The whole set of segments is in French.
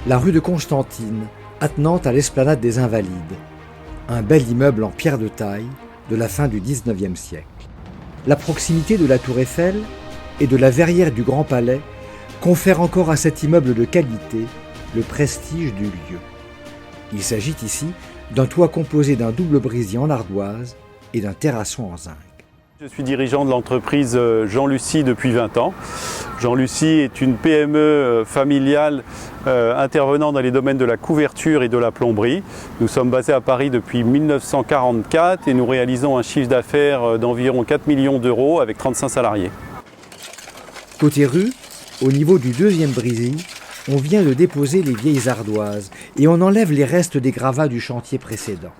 la rue de Constantine, attenante à l'esplanade des Invalides. Un bel immeuble en pierre de taille de la fin du XIXe siècle. La proximité de la Tour Eiffel et de la verrière du Grand Palais confère encore à cet immeuble de qualité le prestige du lieu. Il s'agit ici d'un toit composé d'un double brésis en ardoise et d'un terrasson en zinc. Je suis dirigeant de l'entreprise Jean Lucie depuis 20 ans. Jean Lucie est une PME familiale intervenant dans les domaines de la couverture et de la plomberie. Nous sommes basés à Paris depuis 1944 et nous réalisons un chiffre d'affaires d'environ 4 millions d'euros avec 35 salariés. Côté rue, au niveau du deuxième brésis, on vient de déposer les vieilles ardoises et on enlève les restes des gravats du chantier précédent.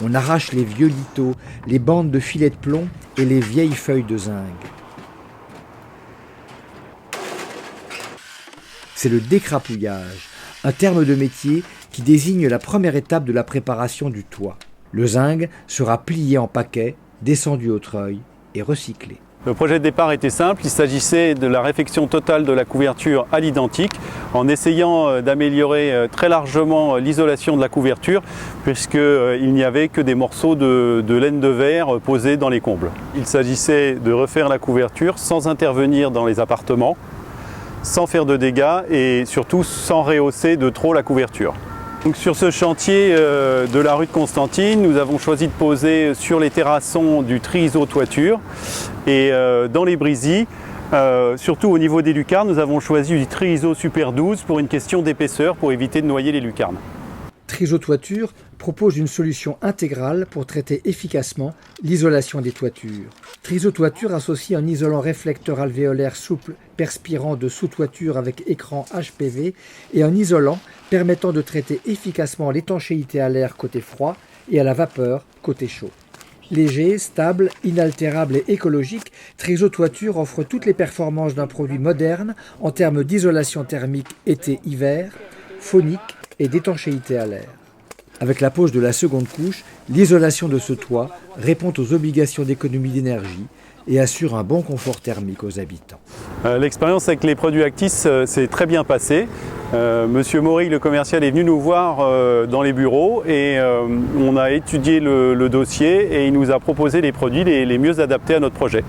On arrache les vieux lithos, les bandes de filets de plomb et les vieilles feuilles de zinc. C'est le décrapouillage, un terme de métier qui désigne la première étape de la préparation du toit. Le zinc sera plié en paquets, descendu au treuil et recyclé. Le projet de départ était simple, il s'agissait de la réfection totale de la couverture à l'identique en essayant d'améliorer très largement l'isolation de la couverture puisqu'il n'y avait que des morceaux de laine de verre posés dans les combles. Il s'agissait de refaire la couverture sans intervenir dans les appartements, sans faire de dégâts et surtout sans rehausser de trop la couverture. Donc sur ce chantier de la rue de Constantine, nous avons choisi de poser sur les terrassons du tri-iso toiture et dans les brésis, surtout au niveau des lucarnes, nous avons choisi du tri-iso Super 12 pour une question d'épaisseur pour éviter de noyer les lucarnes. Tri-iso Toiture propose une solution intégrale pour traiter efficacement l'isolation des toitures. Tri-iso Toiture associe un isolant réflecteur alvéolaire souple perspirant de sous-toiture avec écran HPV et un isolant permettant de traiter efficacement l'étanchéité à l'air côté froid et à la vapeur côté chaud. Léger, stable, inaltérable et écologique, Tri-iso Toiture offre toutes les performances d'un produit moderne en termes d'isolation thermique été-hiver, phonique et d'étanchéité à l'air. Avec la pose de la seconde couche, l'isolation de ce toit répond aux obligations d'économie d'énergie et assure un bon confort thermique aux habitants. L'expérience avec les produits Actis s'est très bien passée. Monsieur Maury, le commercial, est venu nous voir dans les bureaux et on a étudié le dossier et il nous a proposé les produits les mieux adaptés à notre projet.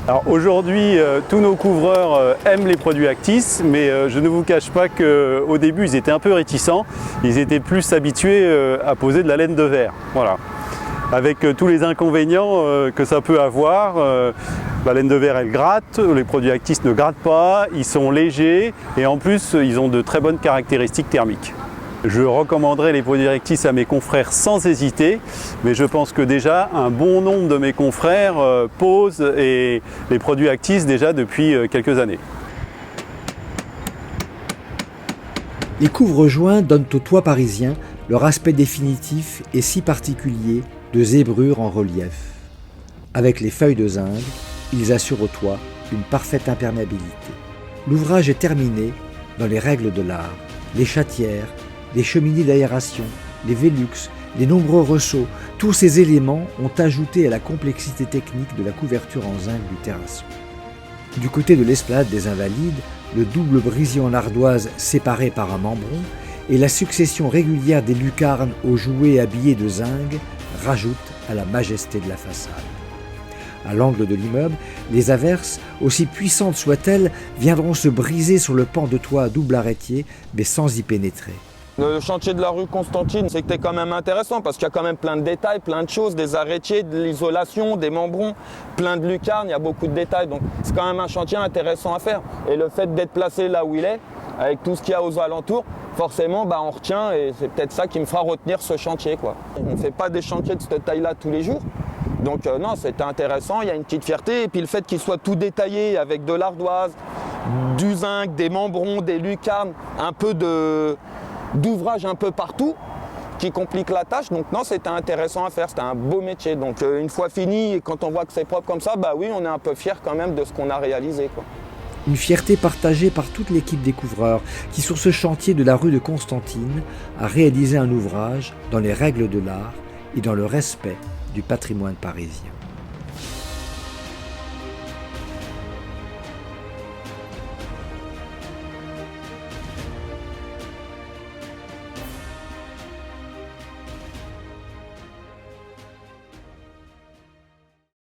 Alors aujourd'hui, tous nos couvreurs aiment les produits Actis, mais je ne vous cache pas qu'au début, ils étaient un peu réticents. Ils étaient plus habitués à poser de la laine de verre. Voilà. Avec tous les inconvénients que ça peut avoir, la laine de verre elle gratte, les produits Actis ne grattent pas, ils sont légers et en plus ils ont de très bonnes caractéristiques thermiques. Je recommanderais les produits Actis à mes confrères sans hésiter, mais je pense que déjà un bon nombre de mes confrères posent les produits Actis déjà depuis quelques années. Les couvre-joints donnent au toit parisien leur aspect définitif et si particulier de zébrure en relief. Avec les feuilles de zinc, ils assurent au toit une parfaite imperméabilité. L'ouvrage est terminé dans les règles de l'art. Les chatières, les cheminées d'aération, les Velux, les nombreux ressauts, tous ces éléments ont ajouté à la complexité technique de la couverture en zinc du terrasson. Du côté de l'esplanade des Invalides, le double brésis en ardoise séparé par un membron et la succession régulière des lucarnes aux jouets habillés de zinc rajoutent à la majesté de la façade. À l'angle de l'immeuble, les averses, aussi puissantes soient-elles, viendront se briser sur le pan de toit à double arrêtier, mais sans y pénétrer. Le chantier de la rue Constantine, c'était quand même intéressant parce qu'il y a quand même plein de détails, plein de choses, des arrêtiers, de l'isolation, des membrons, plein de lucarnes, il y a beaucoup de détails. Donc c'est quand même un chantier intéressant à faire. Et le fait d'être placé là où il est, avec tout ce qu'il y a aux alentours, forcément on retient et c'est peut-être ça qui me fera retenir ce chantier, quoi. On ne fait pas des chantiers de cette taille-là tous les jours. Donc non, c'était intéressant, il y a une petite fierté. Et puis le fait qu'il soit tout détaillé avec de l'ardoise, du zinc, des membrons, des lucarnes, un peu d'ouvrage un peu partout qui complique la tâche. Donc non, c'était intéressant à faire, c'était un beau métier. Donc une fois fini, et quand on voit que c'est propre comme ça, oui, on est un peu fiers quand même de ce qu'on a réalisé, quoi. Une fierté partagée par toute l'équipe des couvreurs qui, sur ce chantier de la rue de Constantine, a réalisé un ouvrage dans les règles de l'art et dans le respect du patrimoine parisien.